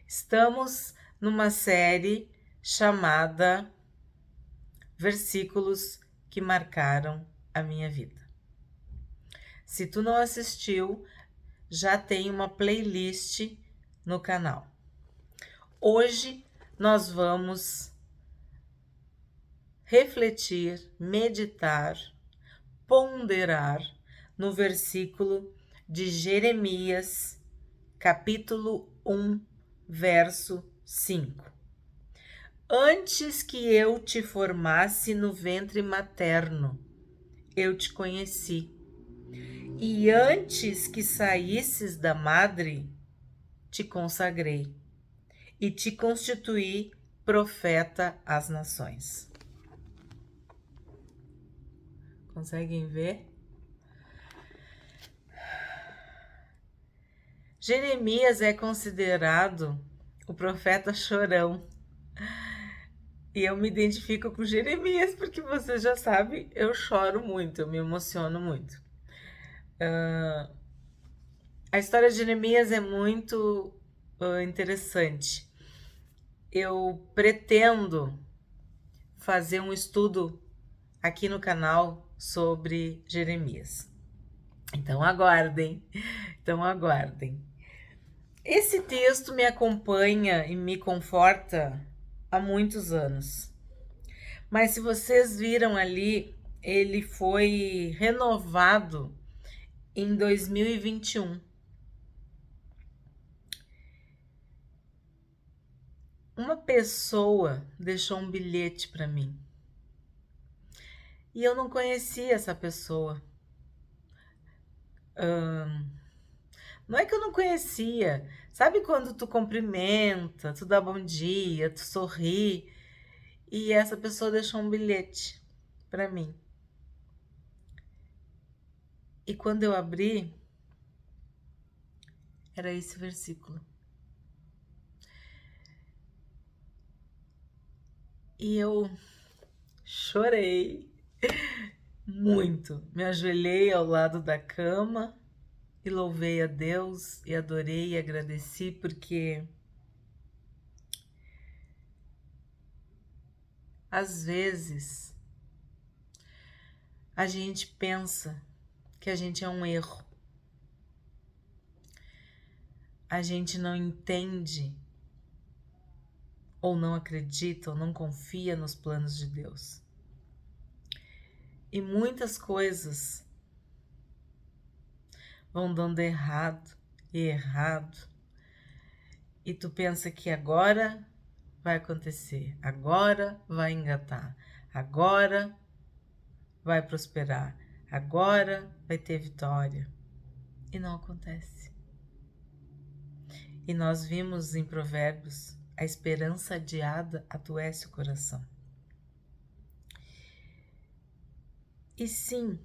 Estamos numa série chamada Versículos que Marcaram a Minha Vida. Se tu não assistiu, já tem uma playlist no canal. Hoje nós vamos refletir, meditar, ponderar no versículo de Jeremias, capítulo 1, verso 5. Antes que eu te formasse no ventre materno, eu te conheci. E antes que saísses da madre, te consagrei e te constituí profeta às nações. Conseguem ver? Jeremias é considerado o profeta chorão. E eu me identifico com Jeremias, porque você já sabe, eu choro muito, eu me emociono muito. A história de Jeremias é muito interessante. Eu pretendo fazer um estudo aqui no canal sobre Jeremias. Então aguardem, Esse texto me acompanha e me conforta há muitos anos. Mas se vocês viram ali, ele foi renovado em 2021. Uma pessoa deixou um bilhete para mim. E eu não conhecia essa pessoa. Não é que eu não conhecia. Sabe quando tu cumprimenta, tu dá bom dia, tu sorri, e essa pessoa deixou um bilhete para mim. E quando eu abri, era esse versículo. E eu chorei muito. Me ajoelhei ao lado da cama e louvei a Deus e adorei e agradeci, porque às vezes a gente pensa que a gente é um erro. A gente não entende ou não acredita ou não confia nos planos de Deus. E muitas coisas vão dando errado e errado. E tu pensa que agora vai acontecer, agora vai engatar, agora vai prosperar, agora vai ter vitória. E não acontece. E nós vimos em Provérbios, a esperança adiada adoece o coração. E sim,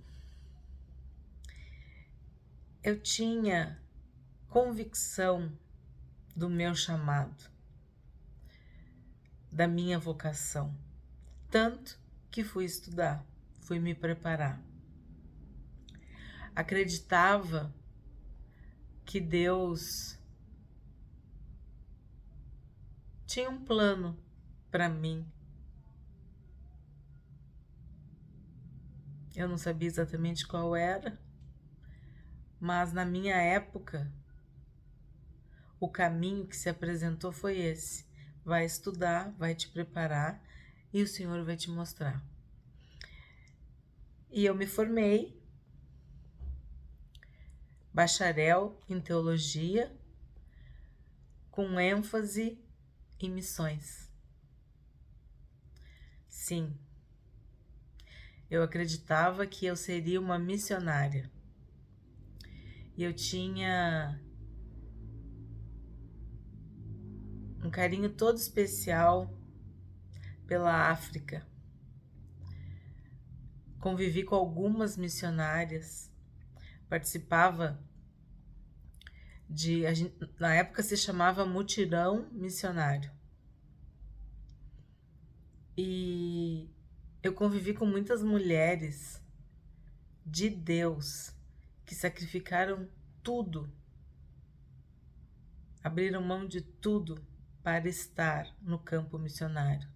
eu tinha convicção do meu chamado, da minha vocação, tanto que fui estudar, fui me preparar. Acreditava que Deus tinha um plano para mim. Eu não sabia exatamente qual era, mas na minha época, o caminho que se apresentou foi esse. Vai estudar, vai te preparar e o Senhor vai te mostrar. E eu me formei, bacharel em teologia, com ênfase em missões. Sim, eu acreditava que eu seria uma missionária. E eu tinha um carinho todo especial pela África. Convivi com algumas missionárias, participava na época se chamava mutirão missionário. E eu convivi com muitas mulheres de Deus que sacrificaram tudo, abriram mão de tudo para estar no campo missionário,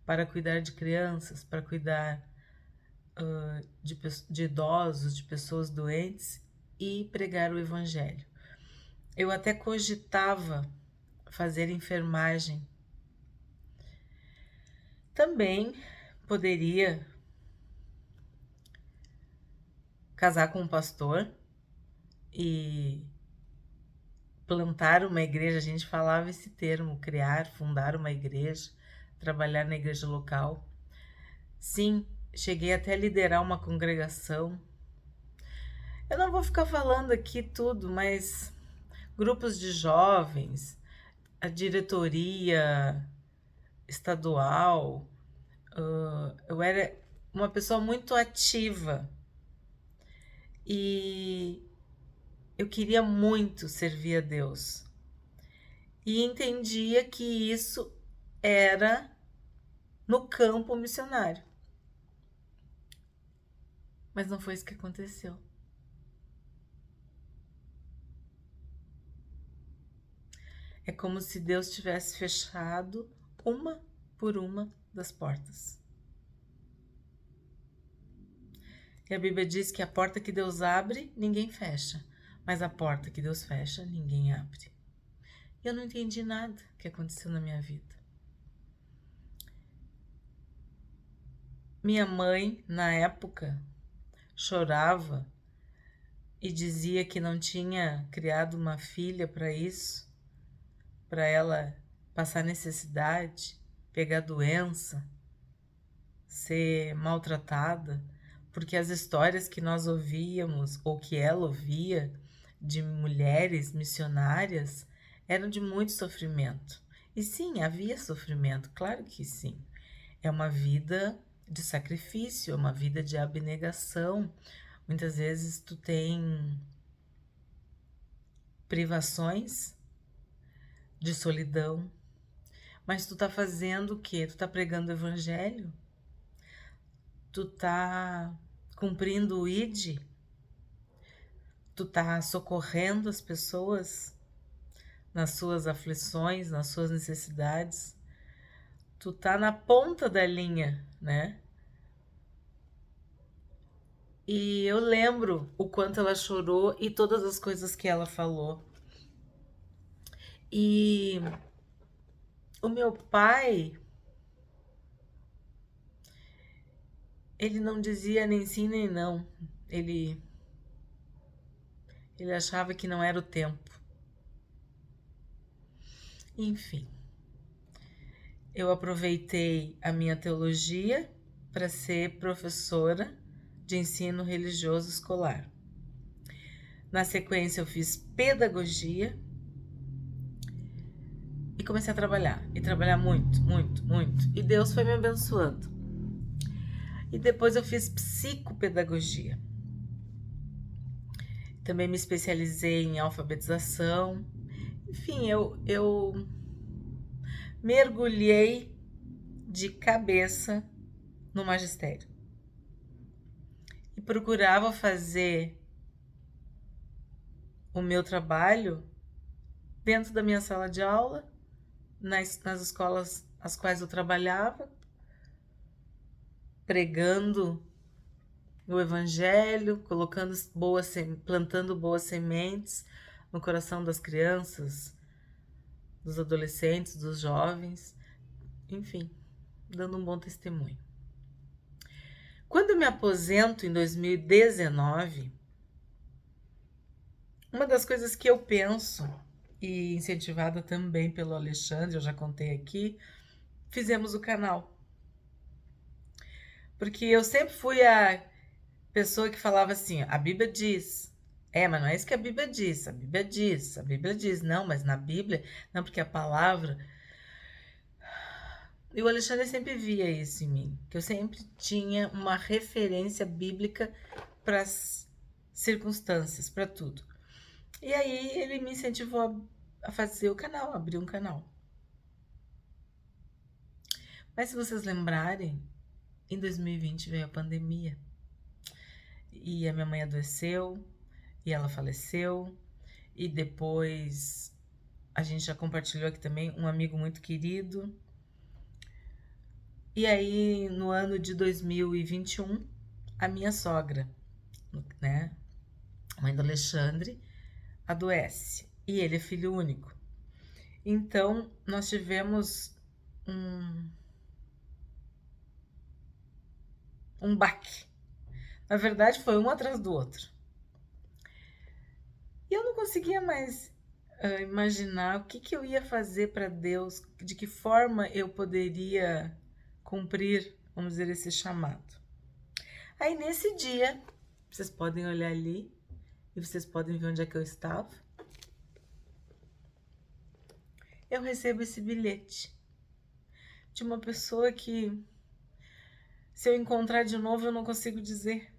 para cuidar de crianças, para cuidar de idosos, de pessoas doentes e pregar o evangelho. Eu até cogitava fazer enfermagem. Também poderia casar com um pastor e plantar uma igreja. A gente falava esse termo, criar, fundar uma igreja, trabalhar na igreja local. Sim, cheguei até a liderar uma congregação. Eu não vou ficar falando aqui tudo, mas grupos de jovens, a diretoria estadual, eu era uma pessoa muito ativa e eu queria muito servir a Deus. E entendia que isso era no campo missionário. Mas não foi isso que aconteceu. É como se Deus tivesse fechado uma por uma das portas. E a Bíblia diz que a porta que Deus abre, ninguém fecha. Mas a porta que Deus fecha, ninguém abre. E eu não entendi nada que aconteceu na minha vida. Minha mãe, na época, chorava e dizia que não tinha criado uma filha para isso, para ela passar necessidade, pegar doença, ser maltratada, porque as histórias que nós ouvíamos, ou que ela ouvia, de mulheres missionárias, eram de muito sofrimento. E sim, havia sofrimento, claro que sim. É uma vida de sacrifício, é uma vida de abnegação. Muitas vezes tu tem privações de solidão, mas tu tá fazendo o quê? Tu tá pregando o evangelho? Tu tá cumprindo o ID? Tu tá socorrendo as pessoas nas suas aflições, nas suas necessidades? Tu tá na ponta da linha, né? E eu lembro o quanto ela chorou e todas as coisas que ela falou. E o meu pai, ele não dizia nem sim nem não. Ele achava que não era o tempo. Enfim, eu aproveitei a minha teologia para ser professora de ensino religioso escolar. Na sequência, eu fiz pedagogia e comecei a trabalhar. E trabalhar muito, muito, muito. E Deus foi me abençoando. E depois eu fiz psicopedagogia. Também me especializei em alfabetização. Enfim, eu mergulhei de cabeça no magistério. E procurava fazer o meu trabalho dentro da minha sala de aula, nas escolas as quais eu trabalhava, pregando o evangelho, plantando boas sementes no coração das crianças, dos adolescentes, dos jovens, enfim, dando um bom testemunho. Quando eu me aposento em 2019, uma das coisas que eu penso, e incentivada também pelo Alexandre, eu já contei aqui, fizemos o canal. Porque eu sempre fui a pessoa que falava assim, a Bíblia diz. Mas não é isso que a Bíblia diz. A Bíblia diz, a Bíblia diz. Não, mas na Bíblia, não, porque a palavra... E o Alexandre sempre via isso em mim, que eu sempre tinha uma referência bíblica para as circunstâncias, para tudo. E aí ele me incentivou a fazer o canal, abrir um canal. Mas se vocês lembrarem, em 2020 veio a pandemia. E a minha mãe adoeceu, e ela faleceu, e depois a gente já compartilhou aqui também, um amigo muito querido. E aí, no ano de 2021, a minha sogra, né, mãe do Alexandre, adoece. E ele é filho único. Então, nós tivemos um baque. Na verdade, foi um atrás do outro. E eu não conseguia mais imaginar o que eu ia fazer para Deus, de que forma eu poderia cumprir, vamos dizer, esse chamado. Aí, nesse dia, vocês podem olhar ali e vocês podem ver onde é que eu estava. Eu recebo esse bilhete de uma pessoa que, se eu encontrar de novo, eu não consigo dizer.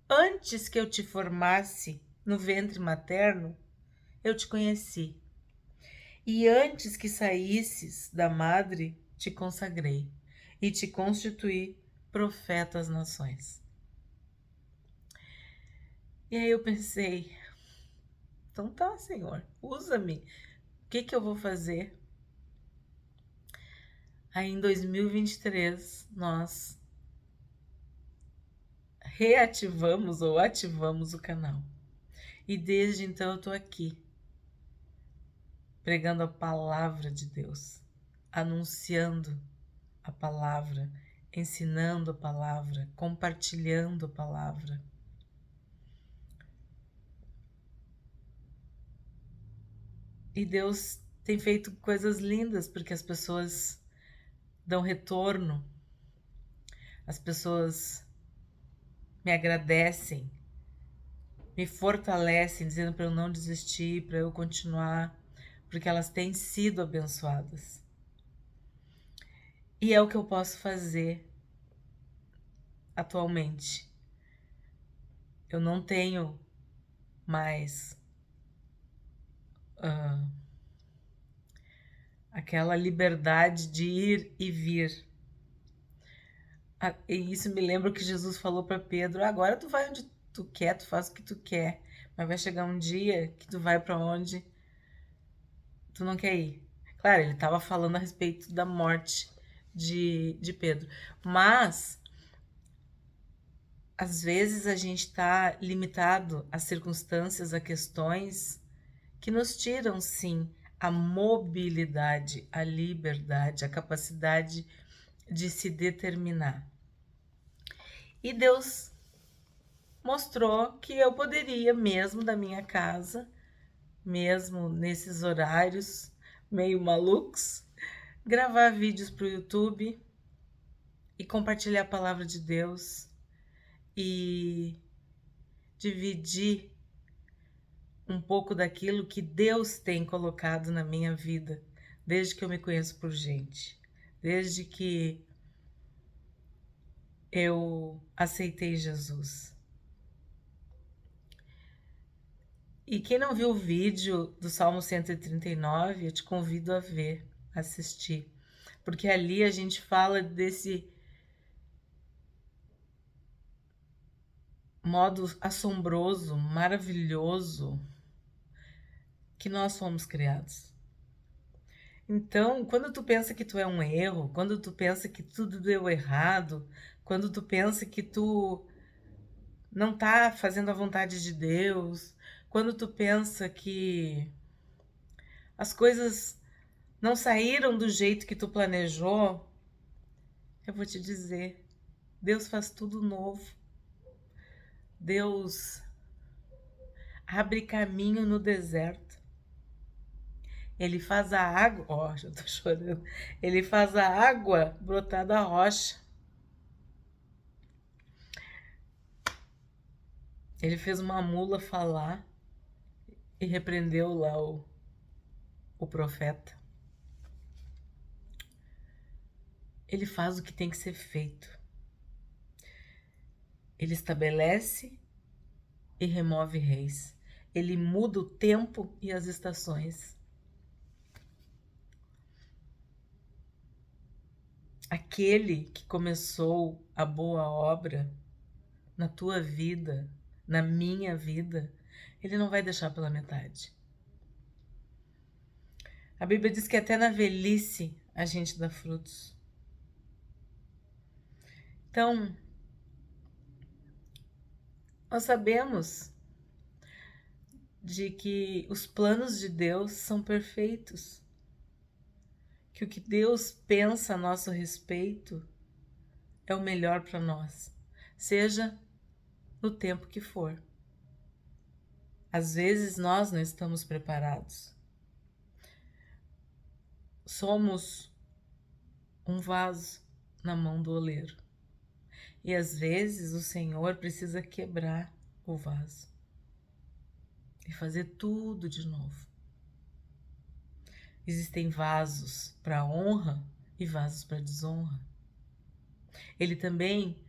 Antes que eu te formasse no ventre materno, eu te conheci. E antes que saísses da madre, te consagrei e te constituí profeta às nações. E aí eu pensei, então tá, Senhor, usa-me. O que eu vou fazer? Aí em 2023, nós reativamos ou ativamos o canal. E desde então eu tô aqui, pregando a palavra de Deus, anunciando a palavra, ensinando a palavra, compartilhando a palavra. E Deus tem feito coisas lindas, porque as pessoas dão retorno, as pessoas me agradecem, me fortalecem, dizendo para eu não desistir, para eu continuar, porque elas têm sido abençoadas. E é o que eu posso fazer atualmente. Eu não tenho mais aquela liberdade de ir e vir. E isso me lembra o que Jesus falou para Pedro: agora tu vai onde tu quer, tu faz o que tu quer, mas vai chegar um dia que tu vai para onde tu não quer ir. Claro, ele estava falando a respeito da morte de Pedro, mas às vezes a gente está limitado a circunstâncias, a questões que nos tiram, sim, a mobilidade, a liberdade, a capacidade de se determinar. E Deus mostrou que eu poderia, mesmo da minha casa, mesmo nesses horários meio malucos, gravar vídeos para o YouTube e compartilhar a palavra de Deus e dividir um pouco daquilo que Deus tem colocado na minha vida, desde que eu me conheço por gente, desde que eu aceitei Jesus. E quem não viu o vídeo do Salmo 139, eu te convido a ver, assistir, porque ali a gente fala desse modo assombroso, maravilhoso que nós fomos criados. Então, quando tu pensa que tu é um erro, quando tu pensa que tudo deu errado, quando tu pensa que tu não tá fazendo a vontade de Deus, quando tu pensa que as coisas não saíram do jeito que tu planejou, eu vou te dizer, Deus faz tudo novo. Deus abre caminho no deserto. Ele faz a água, ó, já tô chorando. Ele faz a água brotar da rocha. Ele fez uma mula falar e repreendeu lá o profeta. Ele faz o que tem que ser feito. Ele estabelece e remove reis. Ele muda o tempo e as estações. Aquele que começou a boa obra na tua vida, na minha vida, Ele não vai deixar pela metade. A Bíblia diz que até na velhice a gente dá frutos. Então, nós sabemos de que os planos de Deus são perfeitos, que o que Deus pensa a nosso respeito é o melhor para nós, seja no tempo que for. Às vezes nós não estamos preparados. Somos um vaso na mão do oleiro. E às vezes o Senhor precisa quebrar o vaso e fazer tudo de novo. Existem vasos para honra e vasos para desonra. Ele também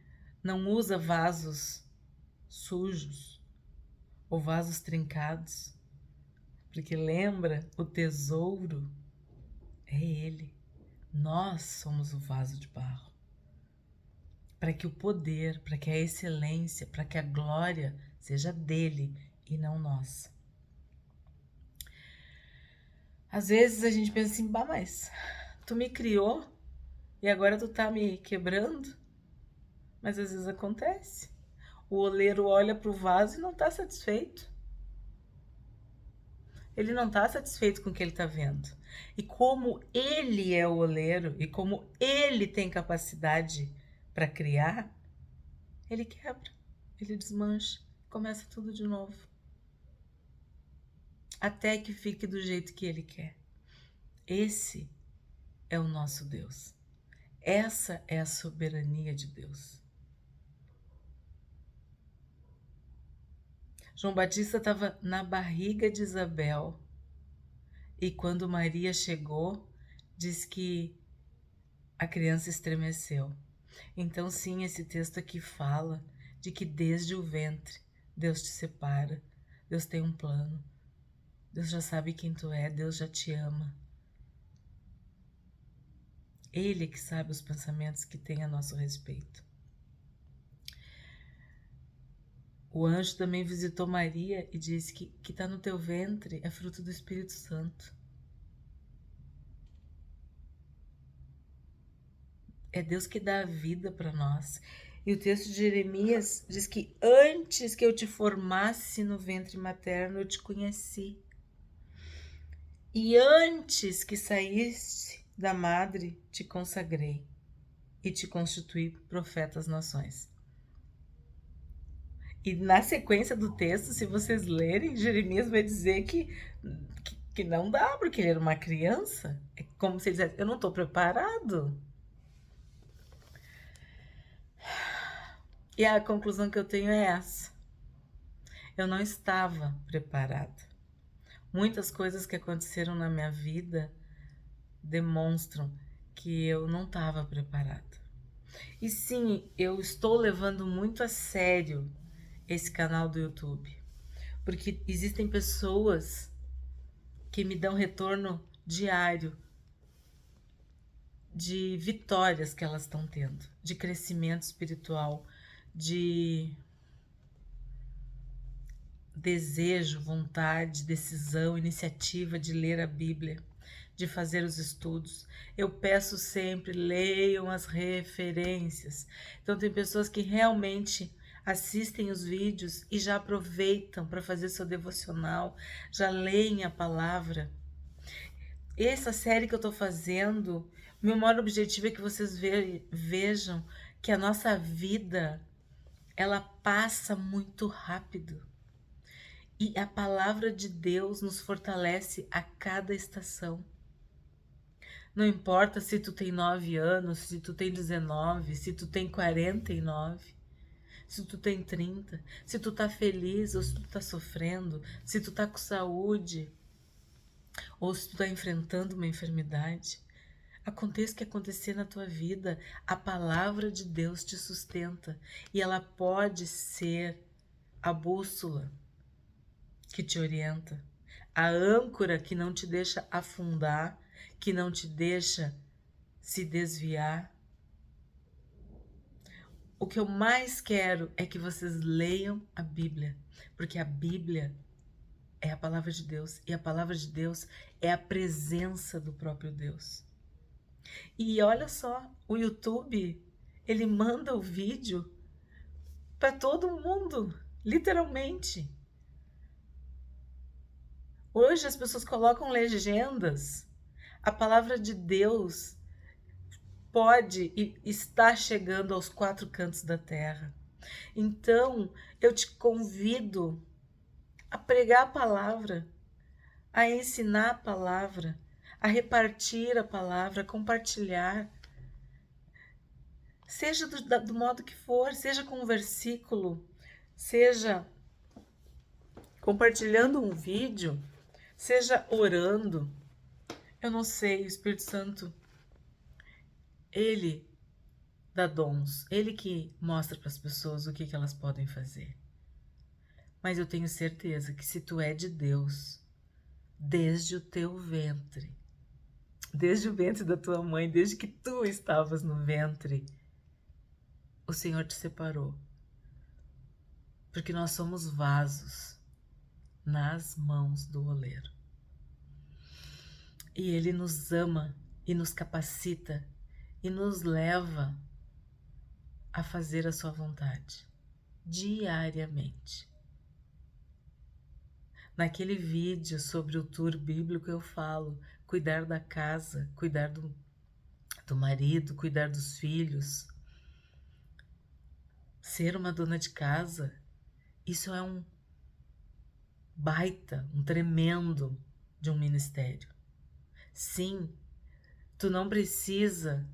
não usa vasos sujos ou vasos trincados, porque lembra, o tesouro é Ele. Nós somos o vaso de barro. Para que o poder, para que a excelência, para que a glória seja dele e não nossa. Às vezes a gente pensa assim, bah, mas tu me criou e agora tu tá me quebrando? Mas às vezes acontece. O oleiro olha para o vaso e não está satisfeito. Ele não está satisfeito com o que ele está vendo. E como ele é o oleiro e como ele tem capacidade para criar, ele quebra, ele desmancha, começa tudo de novo. Até que fique do jeito que ele quer. Esse é o nosso Deus. Essa é a soberania de Deus. João Batista estava na barriga de Isabel e quando Maria chegou, diz que a criança estremeceu. Então, sim, esse texto aqui fala de que desde o ventre Deus te separa, Deus tem um plano, Deus já sabe quem tu é, Deus já te ama. Ele que sabe os pensamentos que tem a nosso respeito. O anjo também visitou Maria e disse que está no teu ventre é fruto do Espírito Santo. É Deus que dá a vida para nós. E o texto de Jeremias diz que antes que eu te formasse no ventre materno, eu te conheci. E antes que saísse da madre, te consagrei e te constituí profeta às nações. E na sequência do texto, se vocês lerem, Jeremias vai dizer que não dá, porque ele era uma criança. É como se ele dissesse, eu não estou preparado. E a conclusão que eu tenho é essa. Eu não estava preparada. Muitas coisas que aconteceram na minha vida demonstram que eu não estava preparada. E sim, eu estou levando muito a sério esse canal do YouTube, porque existem pessoas que me dão retorno diário de vitórias que elas estão tendo, de crescimento espiritual, de desejo, vontade, decisão, iniciativa de ler a Bíblia, de fazer os estudos. Eu peço sempre, leiam as referências. Então tem pessoas que realmente assistem os vídeos e já aproveitam para fazer seu devocional, já leem a palavra. Essa série que eu estou fazendo, meu maior objetivo é que vocês vejam que a nossa vida, ela passa muito rápido. E a palavra de Deus nos fortalece a cada estação. Não importa se tu tem 9 anos, se tu tem 19, se tu tem 49, se tu tem 30, se tu tá feliz ou se tu tá sofrendo, se tu tá com saúde ou se tu tá enfrentando uma enfermidade. Aconteça o que acontecer na tua vida, a palavra de Deus te sustenta e ela pode ser a bússola que te orienta, a âncora que não te deixa afundar, que não te deixa se desviar. O que eu mais quero é que vocês leiam a Bíblia, porque a Bíblia é a palavra de Deus, e a palavra de Deus é a presença do próprio Deus. E olha só, o YouTube, ele manda o vídeo para todo mundo, literalmente. Hoje as pessoas colocam legendas. A palavra de Deus pode e está chegando aos 4 cantos da terra. Então, eu te convido a pregar a palavra, a ensinar a palavra, a repartir a palavra, a compartilhar. Seja do modo que for, seja com um versículo, seja compartilhando um vídeo, seja orando. Eu não sei, o Espírito Santo, ele dá dons, ele que mostra para as pessoas o que elas podem fazer. Mas eu tenho certeza que se tu é de Deus, desde o teu ventre, desde o ventre da tua mãe, desde que tu estavas no ventre, o Senhor te separou. Porque nós somos vasos nas mãos do oleiro. E Ele nos ama e nos capacita e nos leva a fazer a sua vontade diariamente. Naquele vídeo sobre o tour bíblico eu falo cuidar da casa, cuidar do marido, cuidar dos filhos. Ser uma dona de casa, isso é um baita, um tremendo de um ministério. Sim, tu não precisa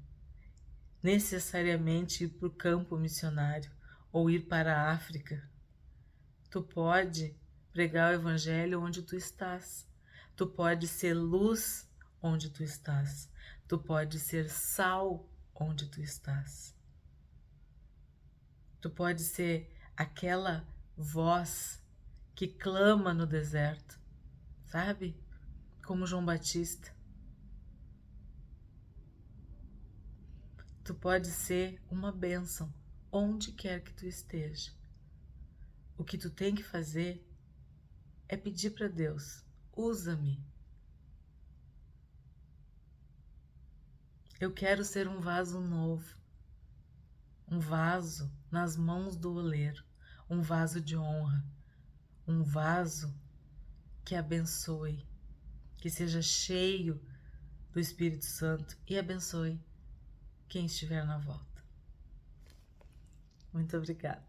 necessariamente ir para o campo missionário ou ir para a África. Tu pode pregar o evangelho onde tu estás. Tu pode ser luz onde tu estás. Tu pode ser sal onde tu estás. Tu pode ser aquela voz que clama no deserto, sabe? Como João Batista. Tu pode ser uma bênção onde quer que tu esteja. O que tu tem que fazer é pedir para Deus, usa-me. Eu quero ser um vaso novo, um vaso nas mãos do oleiro, um vaso de honra, um vaso que abençoe, que seja cheio do Espírito Santo e abençoe quem estiver na volta. Muito obrigada.